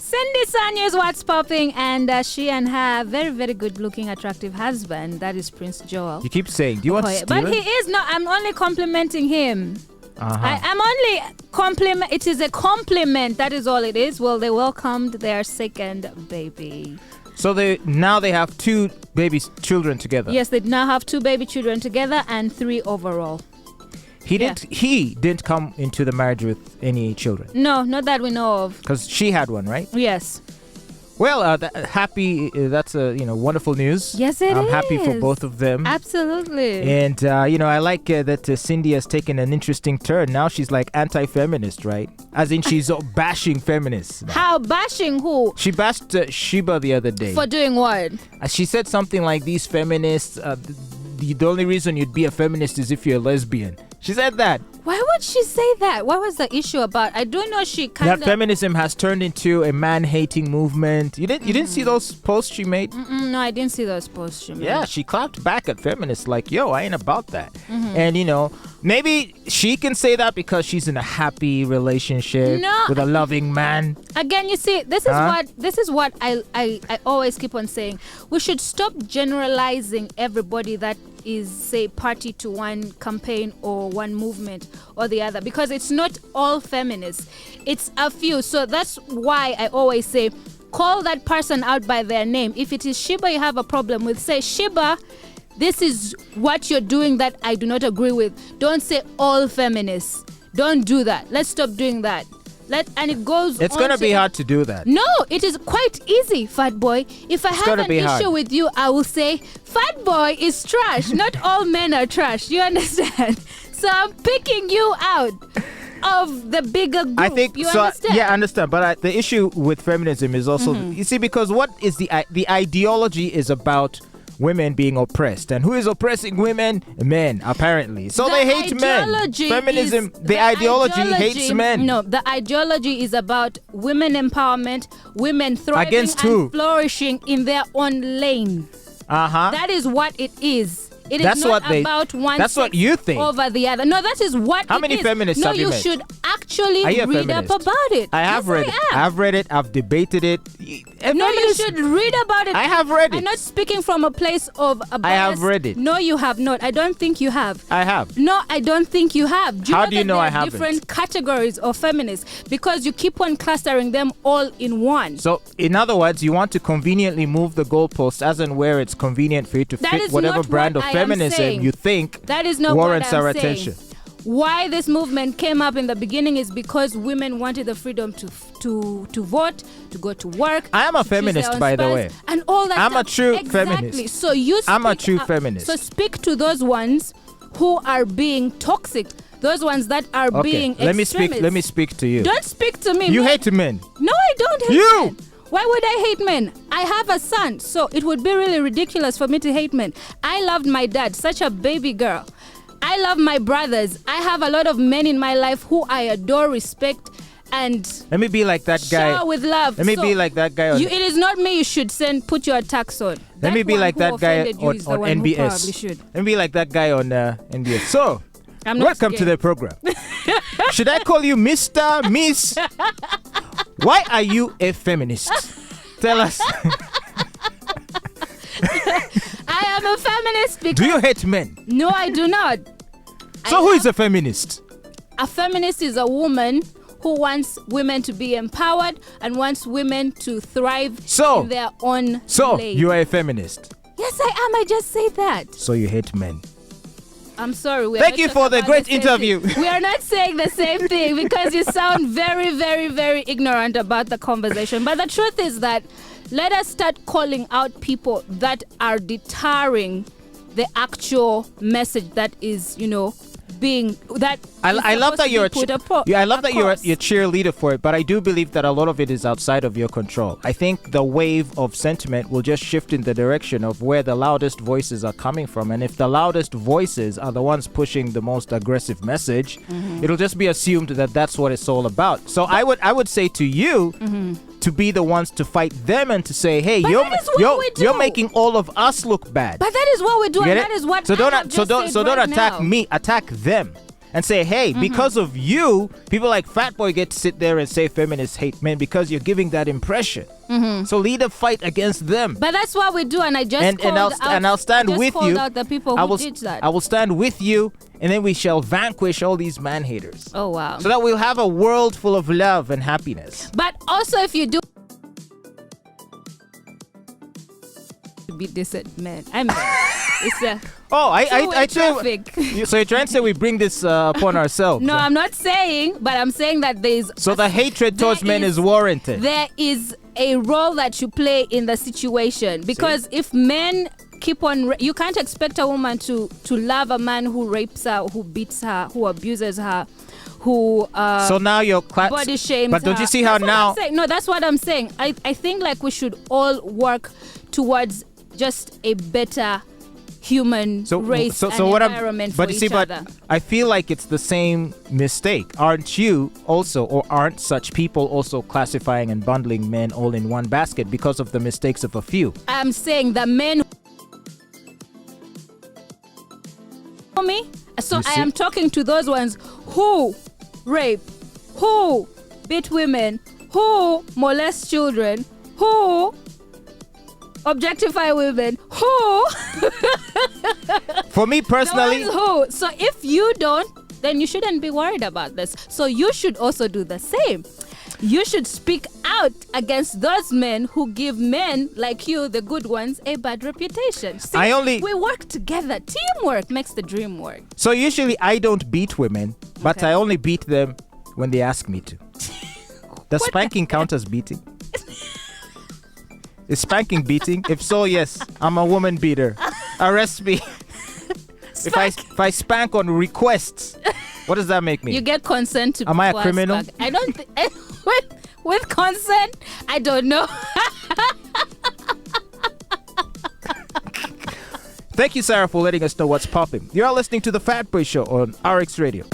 Cindy Sanyo is what's popping, and she and her very, very good-looking, attractive husband, that is Prince Joel. You keep saying, do you want to steal But it? he is not. I'm only complimenting him. Uh-huh. I'm only compliment. It is a compliment. That is all it is. Well, they welcomed their second baby. So now they have 2 children together. Yes, they now have 2 baby children together and 3 overall. He didn't come into the marriage with any children. No, not that we know of. Because she had one, right? Yes. Well, happy. That's wonderful news. Yes, it is. I'm happy for both of them. Absolutely. And I like that Cindy has taken an interesting turn. Now she's like anti-feminist, right? As in she's bashing feminists. Now. How bashing who? She bashed Shiba the other day. For doing what? She said something like, these feminists, the only reason you'd be a feminist is if you're a lesbian. She said that. Why would she say that? What was the issue about? I do know she kind of... That feminism has turned into a man-hating movement. You didn't see those posts she made? No, I didn't see those posts she made. Yeah, she clapped back at feminists like, yo, I ain't about that. And, maybe she can say that because she's in a happy relationship with a loving man. Again, you see, this is what I always keep on saying. We should stop generalizing everybody that is, say, party to one campaign or one movement or the other, because it's not all feminists. It's a few. So that's why I always say, call that person out by their name. If it is Shiba you have a problem with, say, Shiba, this is what you're doing that I do not agree with. Don't say all feminists. Don't do that. Let's stop doing that. And it goes. It's going to be hard to do that. No, it is quite easy, Fatboy. If I have an issue with you, I will say, Fatboy is trash. Not all men are trash. You understand? So I'm picking you out of the bigger group. I think you so. Understand? Yeah, I understand. But the issue with feminism is also, you see, because what is the ideology is about women being oppressed, and who is oppressing women? Men, apparently. So they hate men. Feminism, the ideology hates men. No, the ideology is about women empowerment, women thriving Against and who? flourishing in their own lane. That is what it is. It is not about one That's what you think. over the other. No, that is what How many feminists have you met? No, you should actually read up about it. I have read it. I've read it. I've debated it. No, you should read about it. I have read it. I'm not speaking from a place of a bias. I have read it. No, you have not. I don't think you have. I have. No, I don't think you have. How do you know I haven't? Different categories of feminists, because you keep on clustering them all in one. So, in other words, you want to conveniently move the goalposts as and where it's convenient for you to fit whatever brand of feminism you think that is not warrants what I'm our saying. attention. Why this movement came up in the beginning is because women wanted the freedom to vote, to go to work. I am a feminist, by the way. And all that. I'm a true exactly. feminist. So I'm a true feminist. So speak to those ones who are being toxic. Those ones that are being extremists. Let me speak to you. Don't speak to me. You hate men. No, I don't hate men. Why would I hate men? I have a son, so it would be really ridiculous for me to hate men. I loved my dad, such a baby girl. I love my brothers. I have a lot of men in my life who I adore, respect, and let me be like that guy. Shower with love. Let me be like that guy. It is not me. You should put your attacks on. Let me be like that guy on NBS. Let me be like that guy on NBS. So, welcome to the program. Should I call you Mr. Miss? Why are you a feminist? Tell us. I am a feminist because... Do you hate men? No, I do not. So who is a feminist? A feminist is a woman who wants women to be empowered and wants women to thrive in their own lane. So you are a feminist? Yes, I am. I just said that. So you hate men? I'm sorry. Thank you for the great interview. We are not saying the same thing because you sound very, very, very ignorant about the conversation. But the truth is that let us start calling out people that are deterring the actual message that is, being that. I love that you're a cheerleader for it, but I do believe that a lot of it is outside of your control. I think the wave of sentiment will just shift in the direction of where the loudest voices are coming from, and if the loudest voices are the ones pushing the most aggressive message, it'll just be assumed that that's what it's all about. So I would say to you to be the ones to fight them and to say, hey, you're making all of us look bad. But that is what we do, and that is what don't attack me, attack them. and say, hey, because of you, people like Fatboy get to sit there and say feminists hate men because you're giving that impression. So lead a fight against them. But that's what we do, and I just I'll stand with you. Out the people who did that. I will stand with you, and then we shall vanquish all these man haters. Oh wow! So that we'll have a world full of love and happiness. But also, if you do be decent, man, I mean, it's a I traffic. So you're trying to say we bring this upon ourselves? No, I'm not saying, but I'm saying that the hatred towards men is warranted. There is a role that you play in the situation, because if men keep on, you can't expect a woman to love a man who rapes her, who beats her, who abuses her, who so now you're body shames but don't her. You see how now? No, that's what I'm saying. I think like we should all work towards just a better human race and environment for each other. But I feel like it's the same mistake. Aren't you also, or aren't such people also classifying and bundling men all in one basket because of the mistakes of a few? I'm saying the men me. So I am talking to those ones who rape, who beat women, who molest children, who objectify women, who for me personally, who. So if you don't, then you shouldn't be worried about this. So you should also do the same. You should speak out against those men who give men like you, the good ones, a bad reputation. See, we work together. Teamwork makes the dream work. So usually I don't beat women, but I only beat them when they ask me to. Does spanking count as beating? Is spanking beating? If so, yes, I'm a woman beater. Arrest me. If I spank on requests, what does that make me? You get consent to. Am I a criminal? I don't. With consent, I don't know. Thank you, Sarah, for letting us know what's popping. You are listening to the Fatboy Show on RX Radio.